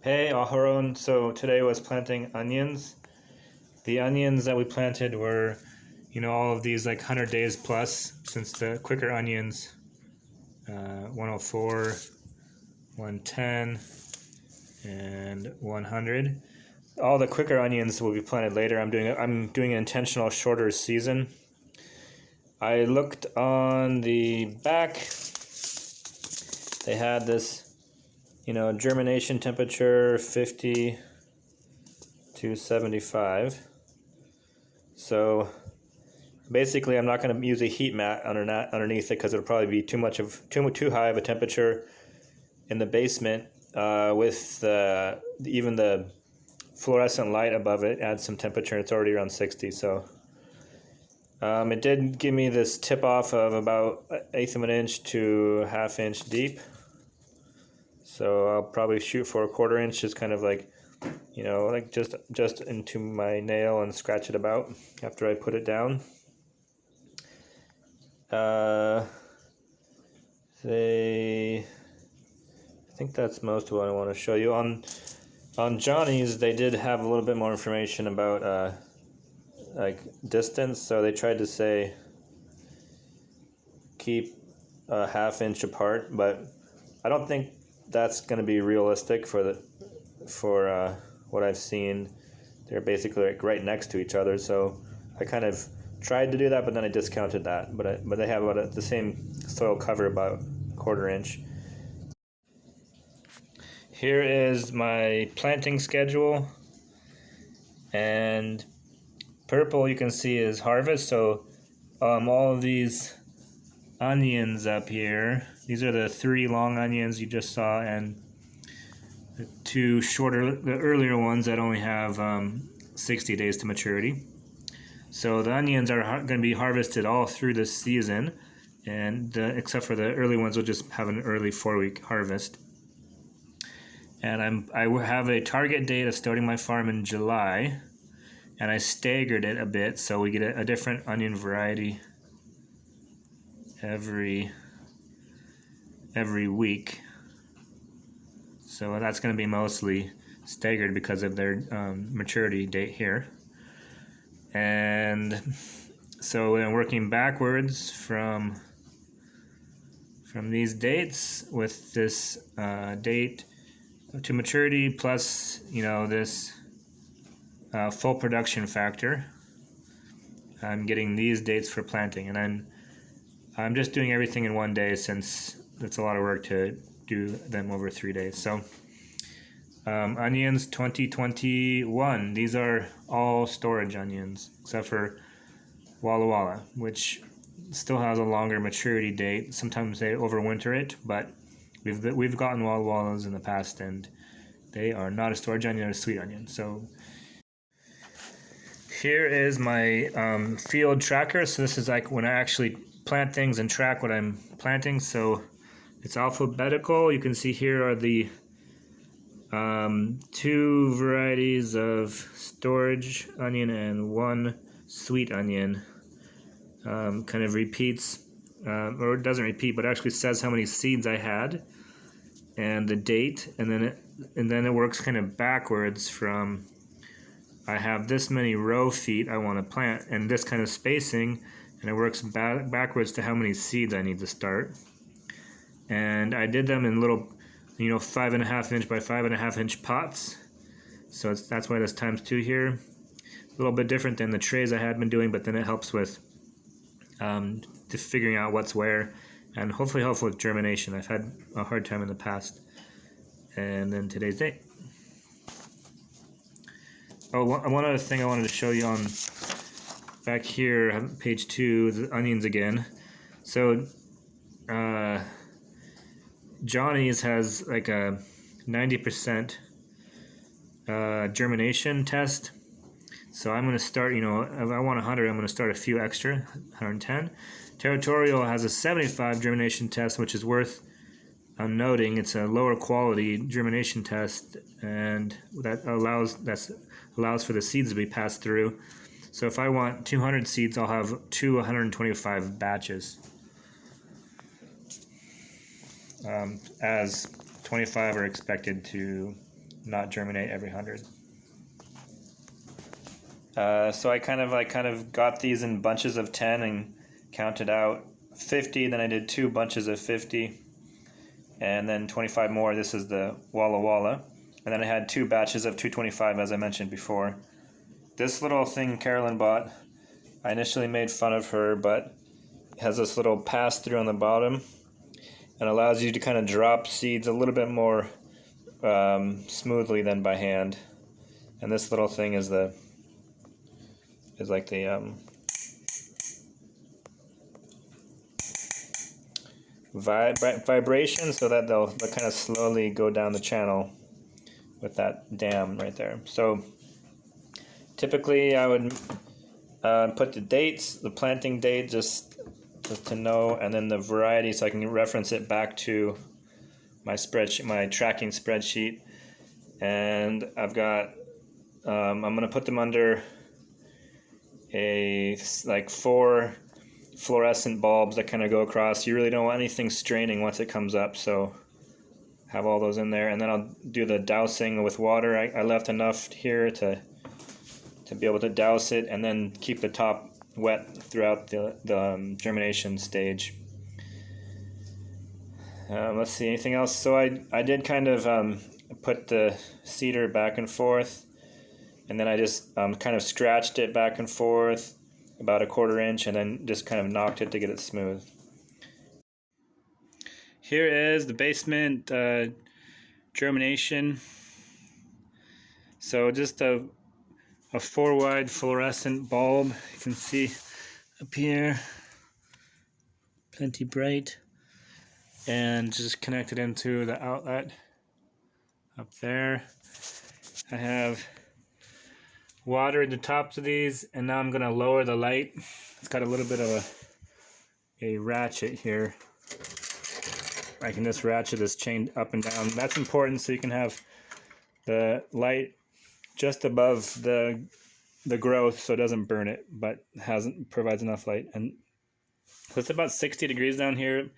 Hey Aharon, so today was planting onions. The onions that we planted were, all of these like 100 days plus since the quicker onions, 104, 110, and 100. All the quicker onions will be planted later. I'm doing an intentional shorter season. I looked on the back. They had this germination temperature 50 to 75. So basically I'm not going to use a heat mat underneath it because it'll probably be too high of a temperature in the basement. With even the fluorescent light above it adds some temperature. It's already around 60. So it did give me this tip off of about 1/8 of an inch to 1/2 inch deep. So I'll probably shoot for 1/4 inch, just kind of like, just into my nail and scratch it about after I put it down. I think that's most of what I want to show you. On Johnny's, they did have a little bit more information about like distance. So they tried to say keep a 1/2 inch apart, but I don't think that's going to be realistic for what I've seen. They're basically like right next to each other, so I kind of tried to do that, but then I discounted that. But they have about the same soil cover, about 1/4 inch. Here is my planting schedule, and purple you can see is harvest. So all of these onions up here, these are the 3 long onions you just saw, and the 2 shorter, the earlier ones that only have 60 days to maturity. So the onions are going to be harvested all through this season, and except for the early ones, will just have an early 4-week harvest. And I have a target date of starting my farm in July, and I staggered it a bit so we get a different onion variety every week. So that's going to be mostly staggered because of their maturity date here. And so we're working backwards from these dates with this date to maturity plus this full production factor. I'm getting these dates for planting, and I'm just doing everything in one day since it's a lot of work to do them over 3 days. So onions 2021. These are all storage onions except for Walla Walla, which still has a longer maturity date. Sometimes they overwinter it, but we've gotten Walla Wallas in the past, and they are not a storage onion, they're a sweet onion. So here is my field tracker. So this is like when I actually plant things and track what I'm planting. So it's alphabetical. You can see here are the 2 varieties of storage onion and 1 sweet onion. Kind of repeats, or it doesn't repeat, but actually says how many seeds I had and the date, and then it works kind of backwards from I have this many row feet I want to plant and this kind of spacing, and it works backwards to how many seeds I need to start. And I did them in little 5.5 inch by 5.5 inch pots, so that's why this times 2 here. A little bit different than the trays I had been doing, but then it helps with figuring out what's where, and hopefully help with germination. I've had a hard time in the past. And then today's date. Oh, one other thing I wanted to show you on back here, page 2, the onions again. So Johnny's has like a 90% germination test. So I'm going to start, if I want 100, I'm going to start a few extra, 110. Territorial has a 75 germination test, which is worth noting. It's a lower quality germination test, and that allows for the seeds to be passed through. So if I want 200 seeds, I'll have 125 batches, as 25 are expected to not germinate every 100. So I kind of got these in bunches of 10 and counted out 50. Then I did 2 bunches of 50, and then 25 more. This is the Walla Walla. And then I had 2 batches of 225, as I mentioned before. This little thing Carolyn bought, I initially made fun of her, but it has this little pass-through on the bottom and allows you to kind of drop seeds a little bit more smoothly than by hand. And this little thing is like the vibration, so that they'll kind of slowly go down the channel with that dam right there. So typically I would put the dates, the planting date, just to know, and then the variety, so I can reference it back to my spreadsheet, my tracking spreadsheet. And I've got I'm gonna put them under like 4 fluorescent bulbs that kind of go across. You really don't want anything straining once it comes up, so have all those in there. And then I'll do the dousing with water. I left enough here to be able to douse it, and then keep the top wet throughout the germination stage. Let's see, anything else? So I did kind of put the cedar back and forth, and then I just kind of scratched it back and forth about a 1/4 inch, and then just kind of knocked it to get it smooth. Here is the basement germination. So just a 4-wide fluorescent bulb. You can see up here, plenty bright, and just connected into the outlet up there. I have watered the tops of these, and now I'm going to lower the light. It's got a little bit of a ratchet here. I can just ratchet this chain up and down. That's important, so you can have the light just above the growth, so it doesn't burn it, but provides enough light. And so it's about 60 degrees down here.